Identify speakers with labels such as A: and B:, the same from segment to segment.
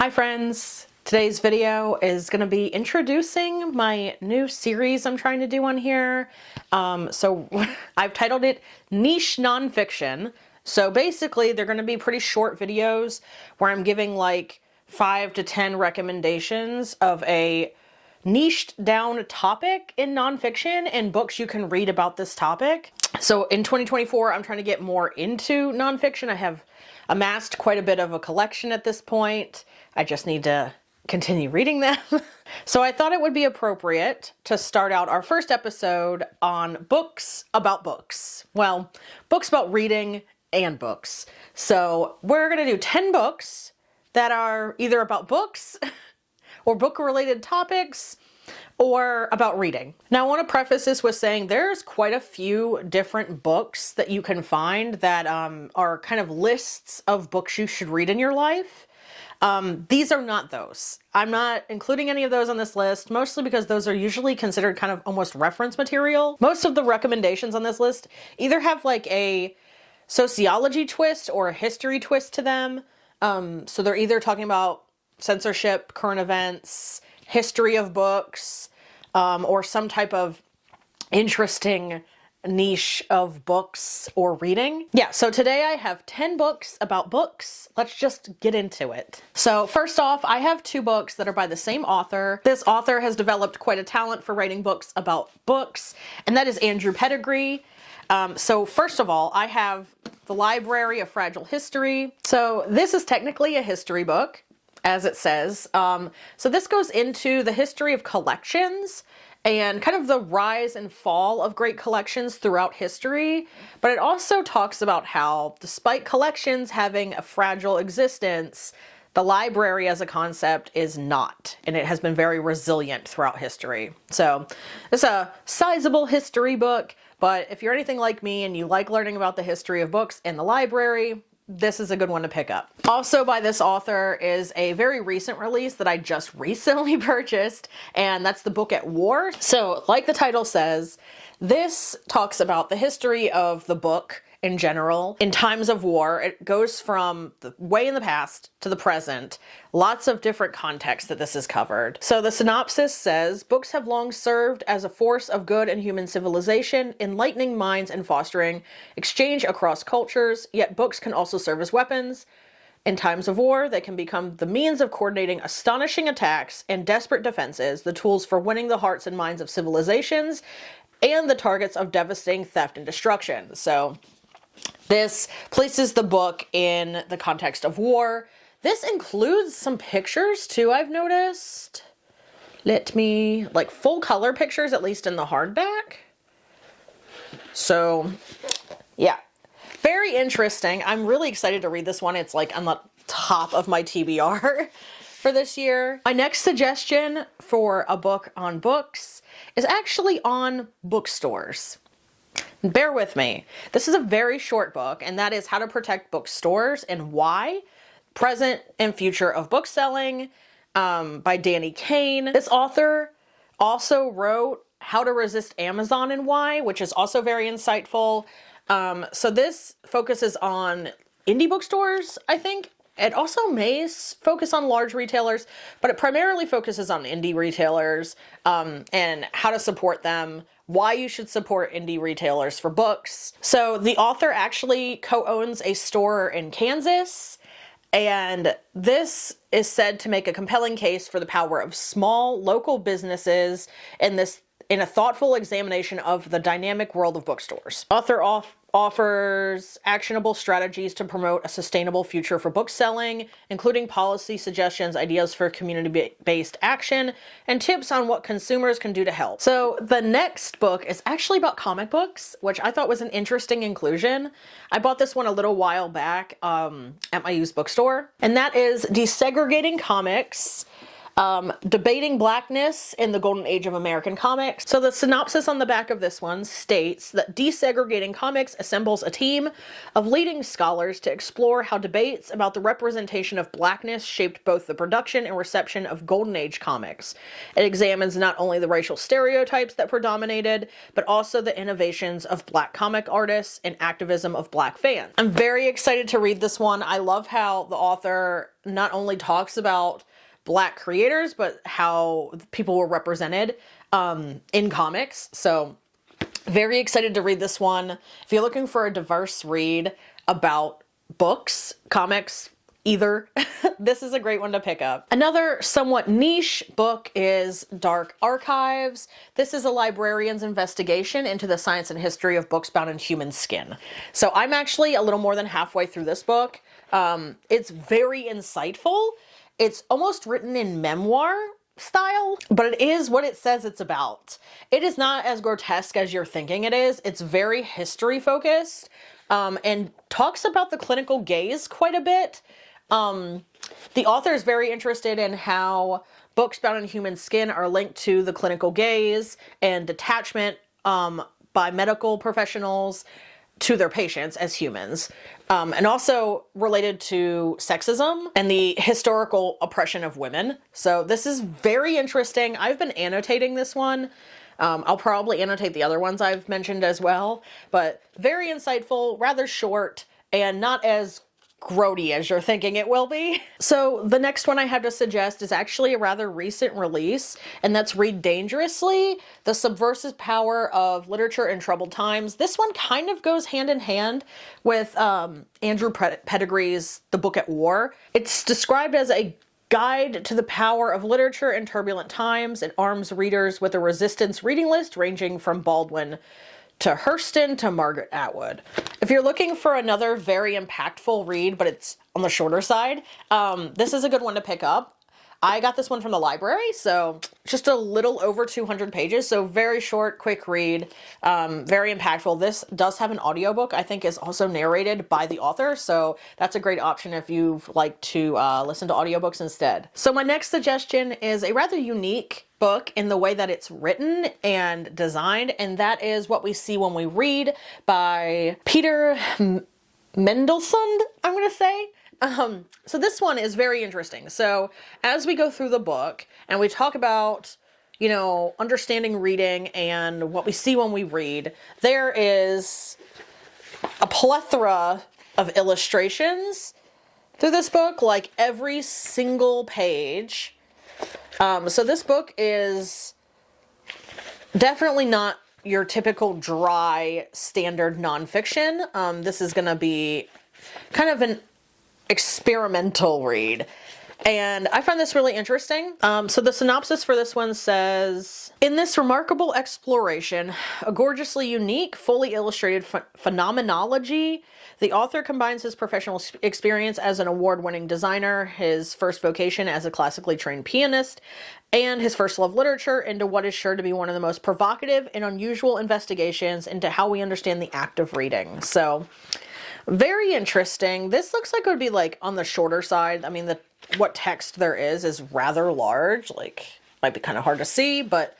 A: Hi friends! Today's video is going to be introducing my new series I'm trying to do on here. So I've titled it Niche Nonfiction. So basically they're going to be pretty short videos where I'm giving like 5 to 10 recommendations of a niched down topic in nonfiction and books you can read about this topic. So in 2024, I'm trying to get more into nonfiction. I have amassed quite a bit of a collection at this point. I just need to continue reading them. So I thought it would be appropriate to start out our first episode on books about books. Well, books about reading and books. So we're going to do 10 books that are either about books or book-related topics, or about reading. Now I want to preface this with saying there's quite a few different books that you can find that are kind of lists of books you should read in your life. These are not those. I'm not including any of those on this list, mostly because those are usually considered kind of almost reference material. Most of the recommendations on this list either have like a sociology twist or a history twist to them. So they're either talking about censorship, current events, history of books, or some type of interesting niche of books or reading. Yeah, so today I have 10 books about books. Let's just get into it. So first off, I have 2 books that are by the same author. This author has developed quite a talent for writing books about books, and that is Andrew Pettigrew. So first of all, I have The Library of Fragile History. So this is technically a history book, as it says. So this goes into the history of collections and kind of the rise and fall of great collections throughout history. But it also talks about how, despite collections having a fragile existence, the library as a concept is not, and it has been very resilient throughout history. So it's a sizable history book, but if you're anything like me and you like learning about the history of books in the library, this is a good one to pick up. Also by this author is a very recent release that I just recently purchased, and that's The Book at War. So like the title says, this talks about the history of the book in general. In times of war, it goes from the way in the past to the present. Lots of different contexts that this is covered. So the synopsis says, books have long served as a force of good and human civilization, enlightening minds and fostering exchange across cultures, yet books can also serve as weapons. In times of war, they can become the means of coordinating astonishing attacks and desperate defenses, the tools for winning the hearts and minds of civilizations, and the targets of devastating theft and destruction. So this places the book in the context of war. This includes some pictures too, I've noticed. Like full color pictures, at least in the hardback. So yeah, very interesting. I'm really excited to read this one. It's like on the top of my TBR for this year. My next suggestion for a book on books is actually on bookstores. Bear with me. This is a very short book, and that is How to Protect Bookstores and Why, Present and Future of Bookselling, by Danny Kane. This author also wrote How to Resist Amazon and Why, which is also very insightful. So this focuses on indie bookstores, I think. It also may focus on large retailers, but it primarily focuses on indie retailers, and how to support them, why you should support indie retailers for books. So the author actually co-owns a store in Kansas, and this is said to make a compelling case for the power of small local businesses in a thoughtful examination of the dynamic world of bookstores. Author offers actionable strategies to promote a sustainable future for bookselling, including policy suggestions, ideas for community-based action, and tips on what consumers can do to help. So the next book is actually about comic books, which I thought was an interesting inclusion. I bought this one a little while back at my used bookstore, and that is Desegregating Comics Debating Blackness in the Golden Age of American Comics. So the synopsis on the back of this one states that Desegregating Comics assembles a team of leading scholars to explore how debates about the representation of blackness shaped both the production and reception of Golden Age comics. It examines not only the racial stereotypes that predominated, but also the innovations of black comic artists and activism of black fans. I'm very excited to read this one. I love how the author not only talks about black creators, but how people were represented in comics. So very excited to read this one. If you're looking for a diverse read about books, comics, either, this is a great one to pick up. Another somewhat niche book is Dark Archives. This is a librarian's investigation into the science and history of books bound in human skin. So I'm actually a little more than halfway through this book. It's very insightful. It's almost written in memoir style, but it is what it says it's about. It is not as grotesque as you're thinking it is. It's very history focused, and talks about the clinical gaze quite a bit. The author is very interested in how books bound in human skin are linked to the clinical gaze and detachment by medical professionals to their patients as humans, and also related to sexism and the historical oppression of women. So this is very interesting. I've been annotating this one. I'll probably annotate the other ones I've mentioned as well, but very insightful, rather short, and not as grody as you're thinking it will be. So the next one I have to suggest is actually a rather recent release, and that's Read Dangerously, The Subversive Power of Literature in Troubled Times. This one kind of goes hand in hand with Andrew Pettigree's The Book at War. It's described as a guide to the power of literature in turbulent times and arms readers with a resistance reading list ranging from Baldwin to Hurston to Margaret Atwood. If you're looking for another very impactful read, but it's on the shorter side, this is a good one to pick up. I got this one from the library, so just a little over 200 pages, so very short, quick read, very impactful. This does have an audiobook, I think is also narrated by the author, so that's a great option if you like to listen to audiobooks instead. So my next suggestion is a rather unique book in the way that it's written and designed, and that is What We See When We Read by Peter Mendelssohn, I'm going to say. So this one is very interesting. So as we go through the book and we talk about, you know, understanding reading and what we see when we read, there is a plethora of illustrations through this book, like every single page. So this book is definitely not your typical dry standard nonfiction. This is going to be kind of an experimental read, and I find this really interesting. So the synopsis for this one says, in this remarkable exploration, a gorgeously unique, fully illustrated phenomenology, the author combines his professional experience as an award-winning designer, his first vocation as a classically trained pianist, and his first love literature into what is sure to be one of the most provocative and unusual investigations into how we understand the act of reading. So very interesting. This looks like it would be like on the shorter side. I mean, what text there is rather large, like might be kind of hard to see, but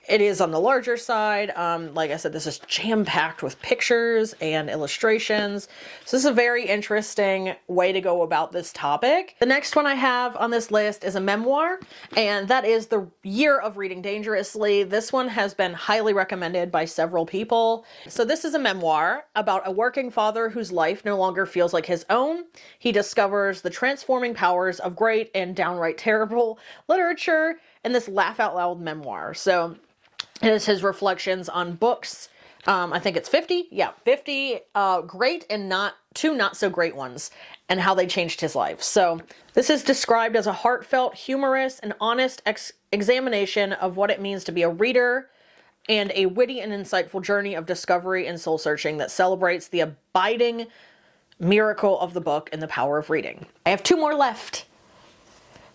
A: it is on the larger side. Like I said, this is jam-packed with pictures and illustrations. So this is a very interesting way to go about this topic. The next one I have on this list is a memoir, and that is The Year of Reading Dangerously. This one has been highly recommended by several people. So this is a memoir about a working father whose life no longer feels like his own. He discovers the transforming powers of great and downright terrible literature in this laugh-out-loud memoir. So it is his reflections on books. I think it's 50. Yeah, 50 great and not so great ones, and how they changed his life. So this is described as a heartfelt, humorous, and honest examination of what it means to be a reader, and a witty and insightful journey of discovery and soul searching that celebrates the abiding miracle of the book and the power of reading. I have two more left.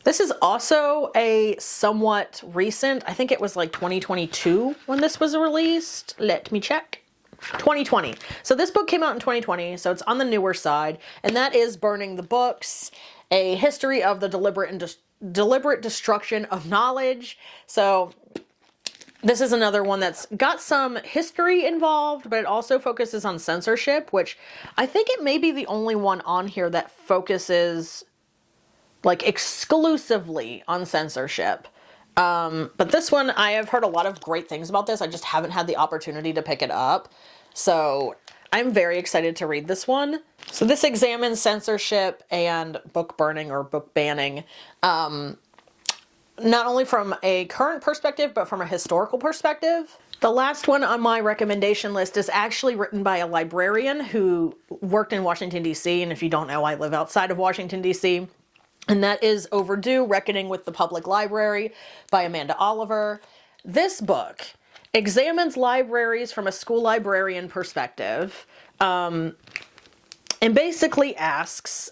A: This is also a somewhat recent, I think it was like 2022 when this was released. Let me check. 2020. So this book came out in 2020, so it's on the newer side, and that is Burning the Books. A History of the Deliberate Destruction of Knowledge. So this is another one that's got some history involved, but it also focuses on censorship, which I think it may be the only one on here that focuses like exclusively on censorship. But this one, I have heard a lot of great things about this. I just haven't had the opportunity to pick it up. So I'm very excited to read this one. So this examines censorship and book burning or book banning, not only from a current perspective, but from a historical perspective. The last one on my recommendation list is actually written by a librarian who worked in Washington, D.C. And if you don't know, I live outside of Washington, D.C. And that is Overdue: Reckoning with the Public Library by Amanda Oliver. This book examines libraries from a school librarian perspective, and basically asks,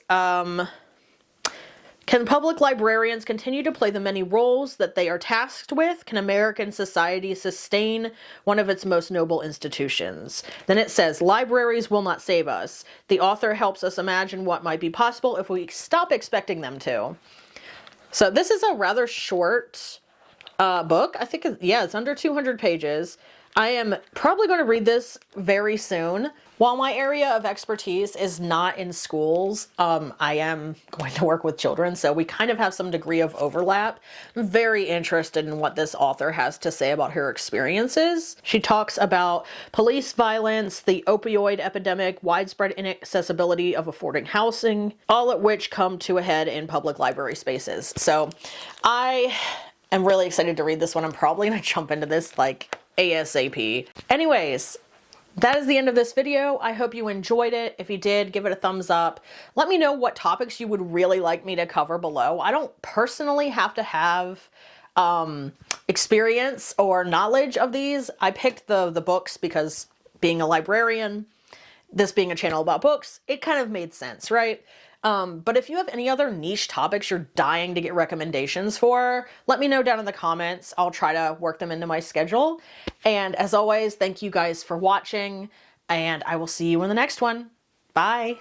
A: can public librarians continue to play the many roles that they are tasked with? Can American society sustain one of its most noble institutions? Then it says, libraries will not save us. The author helps us imagine what might be possible if we stop expecting them to. So this is a rather short book. I think, yeah, it's under 200 pages. I am probably going to read this very soon. While my area of expertise is not in schools, I am going to work with children, so we kind of have some degree of overlap. I'm very interested in what this author has to say about her experiences. She talks about police violence, the opioid epidemic, widespread inaccessibility of affording housing, all of which come to a head in public library spaces. So I am really excited to read this one. I'm probably going to jump into this like ASAP. Anyways, that is the end of this video. I hope you enjoyed it. If you did, give it a thumbs up. Let me know what topics you would really like me to cover below. I don't personally have to have experience or knowledge of these. I picked the books because being a librarian, this being a channel about books, it kind of made sense, right? But if you have any other niche topics you're dying to get recommendations for, let me know down in the comments. I'll try to work them into my schedule. And as always, thank you guys for watching, and I will see you in the next one. Bye.